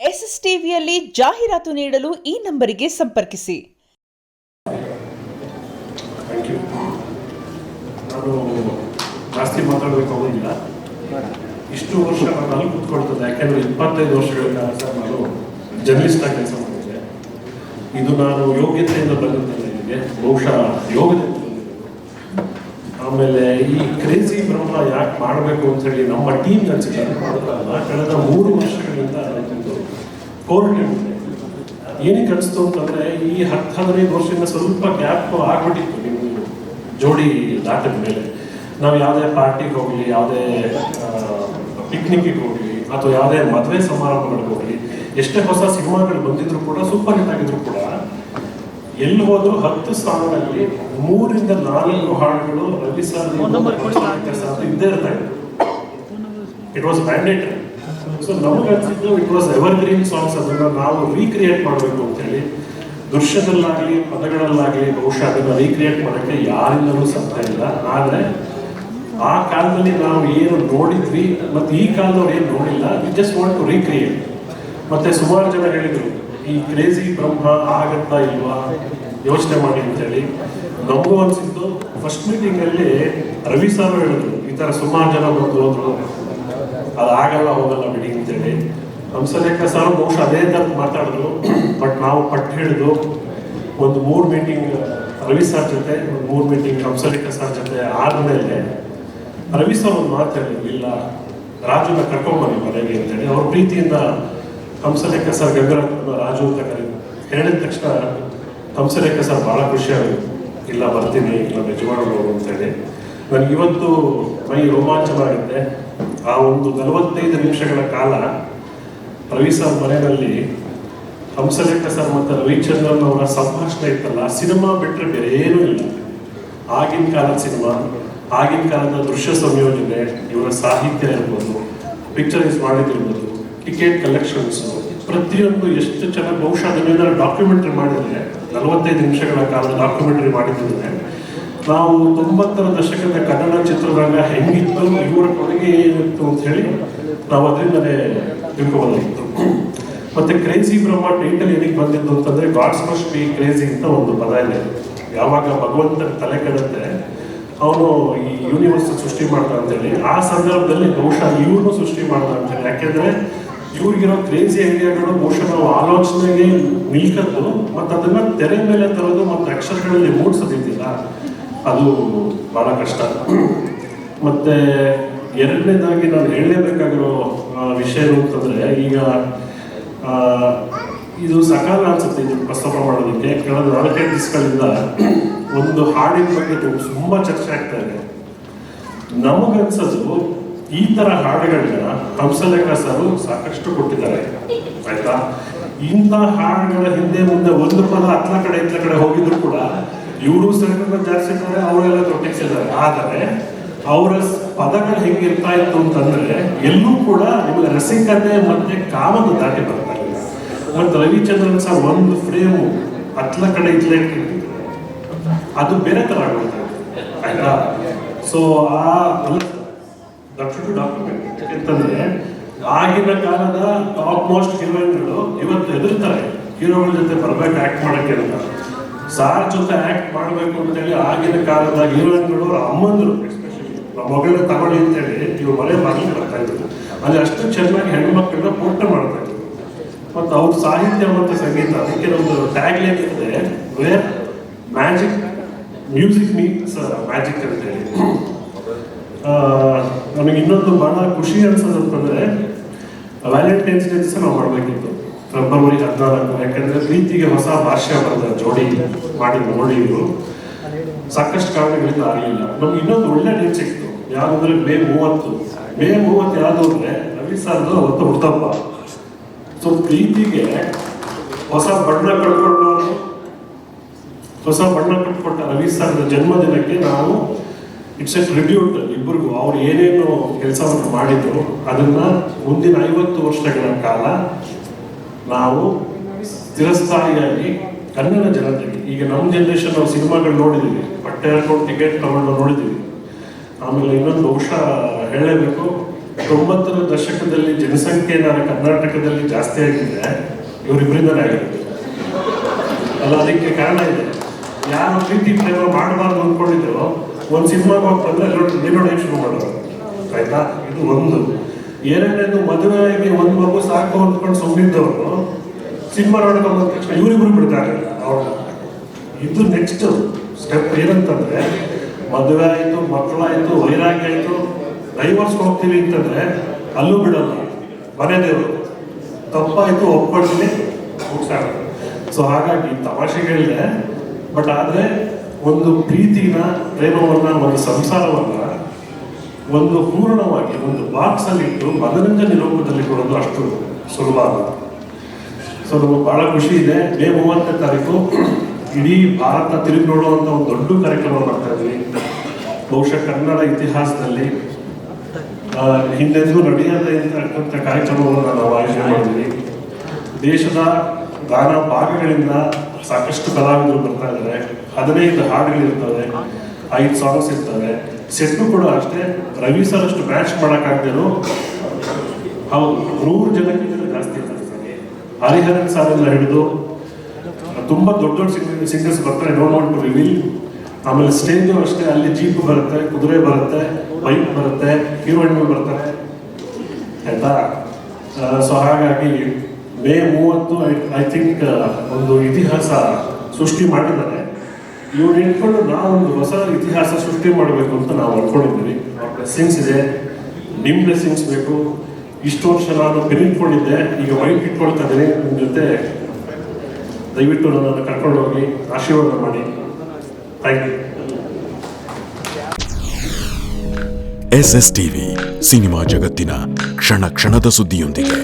S S ಟಿವಿಯಲ್ಲಿ ಜಾಹೀರಾತು ನೀಡಲು ಈ ನಂಬರಿಗೆ ಸಂಪರ್ಕಿಸಿ. ನಾನು ಜಾಸ್ತಿ ಮಾತಾಡಬೇಕಾಗೋದಿಲ್ಲ. ಇಷ್ಟು ವರ್ಷ ನಾನು ಅಲ್ಲಿ ಕೂತ್ಕೊಳ್ತದೆ, ಯಾಕೆಂದರೆ 25 ವರ್ಷಗಳಿಂದ ಸರ್ ನಾನು ಜರ್ನಲಿಸ್ಟ್ ಆಗಿ ಕೆಲಸ ಮಾಡಿದ್ದೆ. ಇದು ನಾನು ಯೋಗ್ಯತೆಯಿಂದ ಬಂದಿದ್ದೇನೆ. ನನಗೆ ಬಹುಶಃ ಯೋಗ್ಯತೆ. ಆಮೇಲೆ ಈ ಕ್ರೇಜಿ ಬ್ರಹ್ಮ ಯಾಕೆ ಮಾಡಬೇಕು ಅಂತ ಹೇಳಿ ನಮ್ಮ ಟೀಮ್ ಅನ್ಸಿದ್ದಾರೆ. ಕಳೆದ 3 ವರ್ಷಗಳಿಂದ ಕೋರ್ಟ್ ಏನಕ್ಕೆ ಅನಿಸ್ತು ಅಂತಂದ್ರೆ, ಈ 10-15 ವರ್ಷದಿಂದ ಸ್ವಲ್ಪ ಗ್ಯಾಪ್ ಆಗ್ಬಿಟ್ಟಿತ್ತು ನೀವು ಜೋಡಿ ದಾಟದ ಮೇಲೆ. ನಾವು ಯಾವುದೇ ಪಾರ್ಟಿಗೆ ಹೋಗಲಿ, ಯಾವುದೇ ಪಿಕ್ನಿಕ್ಗೆ ಹೋಗಲಿ, ಅಥವಾ ಯಾವುದೇ ಮದುವೆ ಸಮಾರಂಭಗಳಿಗೆ ಹೋಗಲಿ, ಎಷ್ಟೇ ಹೊಸ ಸಿನಿಮಾಗಳು ಬಂದಿದ್ರು ಕೂಡ, ಸೂಪರ್ ಹಿಟ್ ಆಗಿದ್ರು ಕೂಡ, ಎಲ್ಲಿ ಹೋದ್ರು 10 ಸಾಂಗ್ಗಳಲ್ಲಿ 3ರಿಂದ 4 ಹಾಡುಗಳು ರವಿ ಸರ್ ಇದ್ದೇ ಇರ್ತಾ ಇತ್ತು. It was mandatory. ಸೊ ನಮ್ಗೆ ಅನ್ಸಿದ್ದು ಇಟ್ ವಾಸ್ ಎವರ್ಗ್ರೀನ್ ಸಾಂಗ್ಸ್. ಅದನ್ನು ನಾವು ರೀಕ್ರಿಯೇಟ್ ಮಾಡಬೇಕು ಅಂತೇಳಿ ದೃಶ್ಯದಲ್ಲಾಗಲಿ ಪದಗಳಲ್ಲಾಗಲಿ ಬಹುಶಃ ಅದನ್ನು ರೀಕ್ರಿಯೇಟ್ ಮಾಡೋಕ್ಕೆ ಯಾರಿಂದಲೂ ಸಾಧ್ಯ ಇಲ್ಲ. ಆದರೆ ಆ ಕಾಲದಲ್ಲಿ ನಾವು ಏನು ನೋಡಿದ್ವಿ ಮತ್ತು ಈ ಕಾಲದವ್ರು ಏನು ನೋಡಿಲ್ಲ, we just want to recreate. ಮತ್ತು ಸುಮಾರು ಜನ ಹೇಳಿದರು ಈ ಕ್ರೇಜಿ ಬ್ರಹ್ಮ ಆಗತ್ತಾ ಇಲ್ವಾ, ಯೋಚನೆ ಮಾಡಿ ಅಂತೇಳಿ. ನಮಗೂ ಅನಿಸಿದ್ದು ಫಸ್ಟ್ ಮೀಟಿಂಗಲ್ಲಿ ರವಿ ಸರ್ ಹೇಳಿದ್ರು, ಈ ಥರ ಸುಮಾರು ಜನ ಬಂದು ಹೋದ್ರು, ಅದಾಗಲ್ಲ ಹೋಗಲ್ಲ ಬಿಡಿ ಅಂತೇಳಿ. ಹಂಸಲೇಖ ಸರ್ ಬಹುಶಃ ಅದೇ ಥರ ಮಾತಾಡಿದ್ರು. ಬಟ್ ನಾವು ಪಟ್ಟು ಹಿಡಿದು ಒಂದು 3 ಮೀಟಿಂಗ್ ರವಿ ಸರ್ ಜೊತೆ, ಒಂದು 3 ಮೀಟಿಂಗ್ ಹಂಸಲೇಖ ಸರ್ ಜೊತೆ ಆದಮೇಲೆ ರವಿ ಸರ್ ಒಂದು ಮಾತು ಹೇಳಿದ್ರು, ಇಲ್ಲ ರಾಜುನ ಕರ್ಕೊಂಬನ್ನಿ ಮನೆಗೆ ಅಂತೇಳಿ. ಅವ್ರ ಪ್ರೀತಿಯಿಂದ ಹಂಸಲೇಖ ಸರ್ ಗಂಗರಾಜನ ರಾಜು ಅಂತ ಹೇಳಿದ ತಕ್ಷಣ ಹಂಸಲೇಖ ಸರ್ ಭಾಳ ಖುಷಿಯಾಗಿತ್ತು. ಇಲ್ಲ ಬರ್ತೀನಿ, ಇಲ್ಲ ಯಜಮಾನರು ಅಂತೇಳಿ. ನನಗಿವತ್ತು ಮೈ ರೋಮಾಂಚನ ಆಗುತ್ತೆ. ಆ ಒಂದು 45 ನಿಮಿಷಗಳ ಕಾಲ ರವಿ ಸರ್ ಮನೆಯಲ್ಲಿ ಹಂಸಲೇಖ ಸರ್ ಮತ್ತು ರವಿಚಂದ್ರನ್ ಅವರ ಸಂಭಾಷಣೆ ಇತ್ತಲ್ಲ, ಸಿನಿಮಾ ಬಿಟ್ಟರೆ ಬೇರೆ ಏನೂ ಇಲ್ಲ. ಆಗಿನ ಕಾಲದ ಸಿನಿಮಾ, ಆಗಿನ ಕಾಲದ ದೃಶ್ಯ ಸಂಯೋಜನೆ, ಇವರ ಸಾಹಿತ್ಯ ಇರ್ಬೋದು, ಪಿಕ್ಚರೈಸ್ ಮಾಡಿದಿರ್ಬೋದು, ಟಿಕೆಟ್ ಕಲೆಕ್ಷನ್ಸು, ಪ್ರತಿಯೊಂದು ಎಷ್ಟು ಚೆನ್ನಾಗಿ. ಬಹುಶಃ ಅದನ್ನೇನಾದ್ರು ಡಾಕ್ಯುಮೆಂಟ್ರಿ ಮಾಡಿದರೆ, 45 ನಿಮಿಷಗಳ ಕಾಲ ಡಾಕ್ಯುಮೆಂಟ್ರಿ ಮಾಡಿದ್ರೆ, ನಾವು 90ರ ದಶಕದ ಕನ್ನಡ ಚಿತ್ರರಂಗ ಹೆಂಗಿತ್ತು, ಇವರ ಕೊಡುಗೆ ಏನಿತ್ತು ಅಂತ ಹೇಳಿ ನಾವು ಅದರಿಂದಲೇ ತಿಳ್ಕೊಬೋದಾಗಿತ್ತು. ಮತ್ತೆ ಕ್ರೇಜಿ ಬ್ರಹ್ಮ ಟೈಟಲ್ ಏನಕ್ಕೆ ಬಂದಿದ್ದು ಅಂತಂದ್ರೆ, ಗಾಡ್ಸ್ ಮಸ್ಟ್ ಬಿ ಕ್ರೇಜಿ ಅಂತ ಒಂದು ಪದ ಇದೆ. ಯಾವಾಗ ಭಗವಂತನ ತಲೆ ಕೆಡುತ್ತೆ, ಅವನು ಈ ಯೂನಿವರ್ಸ್ ಸೃಷ್ಟಿ ಮಾಡ್ತಾ ಅಂತೇಳಿ, ಆ ಸಂದರ್ಭದಲ್ಲಿ ಬಹುಶಃ ಇವ್ರನ್ನೂ ಸೃಷ್ಟಿ ಮಾಡ್ತಾ ಅಂತೇಳಿ. ಯಾಕೆಂದ್ರೆ ಇವ್ರಿಗಿರೋ ಕ್ರೇಜಿ ಐಡಿಯಾಗಳು ಬಹುಶಃ ನಾವು ಆಲೋಚನೆಗೆ ನಿಲ್ಕದ್ದು ಮತ್ತು ಅದನ್ನ ತೆರೆ ಮೇಲೆ ತರೋದು ಮತ್ತು ಅಕ್ಷರಗಳಲ್ಲಿ ಮೂಡಿಸೋದಿದ್ದಿಲ್ಲ, ಅದು ಬಹಳ ಕಷ್ಟ. ಮತ್ತೆ ಎರಡನೇದಾಗಿ ನಾನು ಹೇಳಲೇಬೇಕಾಗಿರೋ ವಿಷಯ ಅಂತಂದ್ರೆ, ಈಗ ಇದು ಸಕಾಲ ಅನ್ಸುತ್ತೆ ಇದು ಪ್ರಸ್ತಾಪ ಮಾಡೋದಕ್ಕೆ. ಕಳೆದ 4-5 ದಿವಸಗಳಿಂದ ಒಂದು ಹಾಡಿನ ಬಗ್ಗೆ ತುಂಬಾ ಚರ್ಚೆ ಆಗ್ತಾ ಇದೆ. ನಮಗನ್ಸೋದು ಈ ತರ ಹಾಡುಗಳನ್ನ ಹಂಸಲೇಖ ಸರ್ ಸಾಕಷ್ಟು ಕೊಟ್ಟಿದ್ದಾರೆ, ಆಯ್ತಾ. ಇಂಥ ಹಾಡುಗಳ ಹಿಂದೆ ಮುಂದೆ ಒಂದು ಪದ ಅತ್ಲ ಕಡೆ ಇತ್ಲ ಕಡೆ ಹೋಗಿದ್ರು ಕೂಡ ಇವರು ಸೆಲೆಕ್ಟರ್ನ ಜಾರಿಸಿದ್ದಾರೆ, ಅವರೆಲ್ಲ ತೊಟ್ಟಿಸಿದ್ದಾರೆ. ಆದರೆ ಅವರ ಪದಗಳು ಹೆಂಗಿರ್ತಾ ಇತ್ತು ಅಂತಂದ್ರೆ, ಎಲ್ಲೂ ಕೂಡ ನಿಮಗೆ ರಸಿಕತೆ ಮತ್ತೆ ಕಾಮದ ದಾಟಿ ಬರ್ತಾ ಇಲ್ಲ. ಮತ್ತು ರವಿಚಂದ್ರನ್ ಸರ್ ಒಂದು ಫ್ರೇಮು ಅತ್ಲ ಕಡೆ ಇತ್ಲೆ ಅದು ಬೇರೆ ತರ ಆಗುತ್ತೆ, ಆಯ್ತಾ. ಸೊ ಡಾಕ್ಯುಮೆಂಟ್ ಯಾಕೆಂತಂದ್ರೆ, ಆಗಿನ ಕಾಲದ ಟಾಪ್ ಮೋಸ್ಟ್ ಹೀರೋಯಿನ್ಗಳು ಇವತ್ತು ಎದುರ್ತಾರೆ ಹೀರೋಗಳ ಜೊತೆ ಬರ್ಬೇಕು ಆಕ್ಟ್ ಮಾಡಕ್ಕೆ ಅಂತ. ಸಾರ್ ಜೊತೆ ಆಕ್ಟ್ ಮಾಡಬೇಕು ಅಂತೇಳಿ ಆಗಿನ ಕಾಲದ ಹೀರೋಯಿನ್ಗಳು ಅಮ್ಮಂದರು ಎಸ್ಪೆಷಲಿ ನಮ್ಮ ಮಗಳನ್ನ ತಗೊಳ್ಳಿ ಅಂತೇಳಿ ಇವ್ರು ಮನೆ ಬಾಗಿಲು ಬರ್ತಾ ಇದ್ರು. ಅಲ್ಲಿ ಅಷ್ಟು ಚೆನ್ನಾಗಿ ಹೆಣ್ಮಕ್ಳನ್ನ ಪೋರ್ಟ್ರೆ ಮಾಡ್ತಾ ಇದ್ರು. ಮತ್ತು ಅವ್ರ ಸಾಹಿತ್ಯ ಮತ್ತು ಸಂಗೀತ, ಅದಕ್ಕೆ ನಮ್ದು ಟ್ಯಾಗ್ ಲೈನ್ ಇದೆ, where magic music means magic ಅಂತೇಳಿ. ನಮಗೆ ಇನ್ನೊಂದು ಬಹಳ ಖುಷಿ ಅನ್ಸೋದು ಅಂತಂದ್ರೆ, ವ್ಯಾಲೆಂಟೈನ್ಸ್ ಡೇ ದಿವಸ ನಾವು ಮಾಡಬೇಕಿತ್ತು ಫೆಬ್ರವರಿ 14. ಯಾಕಂದ್ರೆ ಪ್ರೀತಿಗೆ ಹೊಸ ಭಾಷೆ ಬರೆದ ಜೋಡಿ ಮಾಡಿ ನೋಡಿ ಇವರು ಸಾಕಷ್ಟು ಕಾರಣಗಳಿಂದ ಆಗಲಿಲ್ಲ. ನಮ್ಗೆ ಇನ್ನೊಂದು ಒಳ್ಳೆ ಡೇಟ್ ಸಿಕ್ತು, ಯಾವ್ದಂದ್ರೆ ಮೇ 30 ಯಾವುದು ಅಂದ್ರೆ ರವಿ ಸರ್ದು ಅವತ್ತು ಹುಟ್ಟಪ್ಪ. ಸೊ ಪ್ರೀತಿಗೆ ಹೊಸ ಬಣ್ಣ ಕಟ್ಕೊಟ್ಟ ರವಿ ಸರ್ ಜನ್ಮದಿನಕ್ಕೆ ನಾವು ಇಟ್ಸ್ ಎ ಟ್ರಿಬ್ಯೂಟ್ ಇಬ್ಬರಿಗೂ. ಅವ್ರು ಏನೇನು ಕೆಲಸವನ್ನು ಮಾಡಿದ್ರು ಅದನ್ನ ಮುಂದಿನ 50 ವರ್ಷಗಳ ಕಾಲ ನಾವು ಸ್ಥಿರಸ್ಥಾಯಿಯಾಗಿ ಕನ್ನಡ ಜನತೆಗೆ, ಈಗ ನಮ್ಮ ಜನರೇಷನ್ ನಾವು ಸಿನಿಮಾಗಳು ನೋಡಿದ್ದೀವಿ, ಬಟ್ಟೆ ಹಾಕೊಂಡು ಟಿಕೆಟ್ ತಗೊಂಡು ನೋಡಿದ್ದೀವಿ. ಆಮೇಲೆ ಇನ್ನೊಂದು ಬಹುಶಃ ಹೇಳಲೇಬೇಕು, 90ರ ದಶಕದಲ್ಲಿ ಜನಸಂಖ್ಯೆ ಕರ್ನಾಟಕದಲ್ಲಿ ಜಾಸ್ತಿ ಆಗಿದೆ, ಇವರಿಬ್ಬರಿಂದಲೇ ಆಗಿರುತ್ತೆ ಅಲ್ಲ. ಅದಕ್ಕೆ ಕಾರಣ ಇದೆ. ಯಾರು ಪ್ರೀತಿ ಪ್ರೇಮ ಮಾಡಬಾರ್ದು ಅಂದ್ಕೊಂಡಿದ್ರು ಒಂದು ಸಿನಿಮಾಗೆ ಹೋಗಿ ಬಂದ್ರೆ ನೋಡೋಕೆ ಶುರು ಮಾಡೋದು, ಆಯ್ತಾ? ಇದು ಒಂದು. ಎರಡನೇದು, ಮದುವೆಯಾಗಿ ಒಂದು ಮಗು ಸಾಕು ಅಂದ್ಕೊಂಡು ಸುಮ್ಮನಿದ್ದವರು ಸಿನಿಮಾ ನೋಡ್ಕೊಂಡು ಬಂದ ತಕ್ಷಣ ಇವರಿಬ್ರು ಬಿಡ್ತಾರೆ ಅವ್ರನ್ನ. ಇದು ನೆಕ್ಸ್ಟ್ ಸ್ಟೆಪ್ ಏನಂತಂದ್ರೆ, ಮದುವೆ ಆಯಿತು, ಮಕ್ಕಳಾಯಿತು, ವೈರಾಗ್ಯ ಆಯಿತು, ಡೈವರ್ಸ್ ಹೋಗ್ತೀವಿ ಅಂತಂದ್ರೆ ಅಲ್ಲೂ ಬಿಡಲ್ಲ, ಮನೆ ದೇವರು. ತಪ್ಪಾಯಿತು ಒಪ್ಕೊಳ್ತೀನಿ, ಮುಗಿಸಾಗ. ಸೊ ಹಾಗಾಗಿ ತಮಾಷೆಗಳಿದೆ, ಬಟ್ ಆದರೆ ಒಂದು ಪ್ರೀತಿನ, ಪ್ರೇಮವನ್ನ, ಒಂದು ಸಂಸಾರವನ್ನ ಒಂದು ಪೂರ್ಣವಾಗಿ ಒಂದು ಬಾಕ್ಸ್ ಅಲ್ಲಿ ಇಟ್ಟು ಮನರಂಜನೆ ರೂಪದಲ್ಲಿ ಕೊಡೋದು ಅಷ್ಟು ಸುಲಭ ಅಲ್ಲ. ಸೊ ನಮಗೆ ಬಹಳ ಖುಷಿ ಇದೆ. ಮೇ 30ನೇ ತಾರೀಕು ಇಡೀ ಭಾರತ ತಿರುಗಿ ನೋಡುವಂತ ಒಂದು ದೊಡ್ಡ ಕಾರ್ಯಕ್ರಮ ಮಾಡ್ತಾ ಇದ್ವಿ. ಬಹುಶಃ ಕನ್ನಡ ಇತಿಹಾಸದಲ್ಲಿ ಹಿಂದೆಂದೂ ನಡೆಯದೇ ಇರ್ತಕ್ಕಂಥ ಕಾರ್ಯಕ್ರಮವನ್ನು ನಾವು ಆಯೋಜನೆ ಮಾಡಿದ್ವಿ. ದೇಶದ ನಾನಾ ಭಾಗಗಳಿಂದ ಸಾಕಷ್ಟು ಕಲಾವಿದರು ಬರ್ತಾ ಇದ್ದಾರೆ. 15 ಹಾಡುಗಳಿರ್ತವೆ, 5 ಸಾಂಗ್ಸ್ ಇರ್ತವೆ. ಸೆಟ್ಟು ಕೂಡ ಅಷ್ಟೇ, ರವಿ ಸರ್ ಅಷ್ಟು ಮ್ಯಾಚ್ ಮಾಡೋಕ್ಕಾಗ್ದೇನೋ ಹೌದು 100 ಜನಕ್ಕಿಂತ ಜಾಸ್ತಿ ಇರ್ತಾರೆ. ಹರಿಹರನ್ ಸರ್ ಎಲ್ಲ ಹಿಡಿದು ತುಂಬಾ ದೊಡ್ಡ ದೊಡ್ಡ ಸಿಂಗರ್ಸ್ ಬರ್ತಾರೆ, ಡೋಂಟ್ ವಾಂಟ್ ಟು ರಿವೀಲ್. ಆಮೇಲೆ ಸ್ಟೇಜು ಅಷ್ಟೇ, ಅಲ್ಲಿ ಜೀಪ್ ಬರುತ್ತೆ, ಕುದುರೆ ಬರುತ್ತೆ, ಬೈಕ್ ಬರುತ್ತೆ, ಹೀರೋಯಿನ್ಗಳು ಬರ್ತಾರೆ, ಆಯ್ತಾ? ಸೊ ಹಾಗಾಗಿ ಮೇ 30 ಐ ಥಿಂಕ್ ಒಂದು ಇತಿಹಾಸ ಸೃಷ್ಟಿ ಮಾಡಿದ್ದಾರೆ. ಇವ್ರು ಇಟ್ಕೊಂಡು ನಾವೊಂದು ಹೊಸ ಇತಿಹಾಸ ಸೃಷ್ಟಿ ಮಾಡಬೇಕು ಅಂತ ನಾವು ಅನ್ಕೊಂಡಿದ್ದೀವಿ. ಅವ್ರ ಬ್ಲೆಸ್ಸಿಂಗ್ಸ್ ಇದೆ, ನಿಮ್ಮ ಬ್ಲೆಸ್ಸಿಂಗ್ಸ್ ಬೇಕು. ಇಷ್ಟು ವರ್ಷ ನಾನು ಬೆನಿಟ್ಕೊಂಡಿದ್ದೆ, ಈಗ ವೈಟ್ ಇಟ್ಕೊಳ್ತಾ ಇದ್ದೀನಿ. ನಿಮ್ಮ ಜೊತೆ ದಯವಿಟ್ಟು ನನ್ನನ್ನು ಕರ್ಕೊಂಡು ಹೋಗಿ ಆಶೀರ್ವಾದ ಮಾಡಿ. Thank you. SS TV, cinema ಜಗತ್ತಿನ ಕ್ಷಣ ಕ್ಷಣದ ಸುದ್ದಿಯೊಂದಿಗೆ.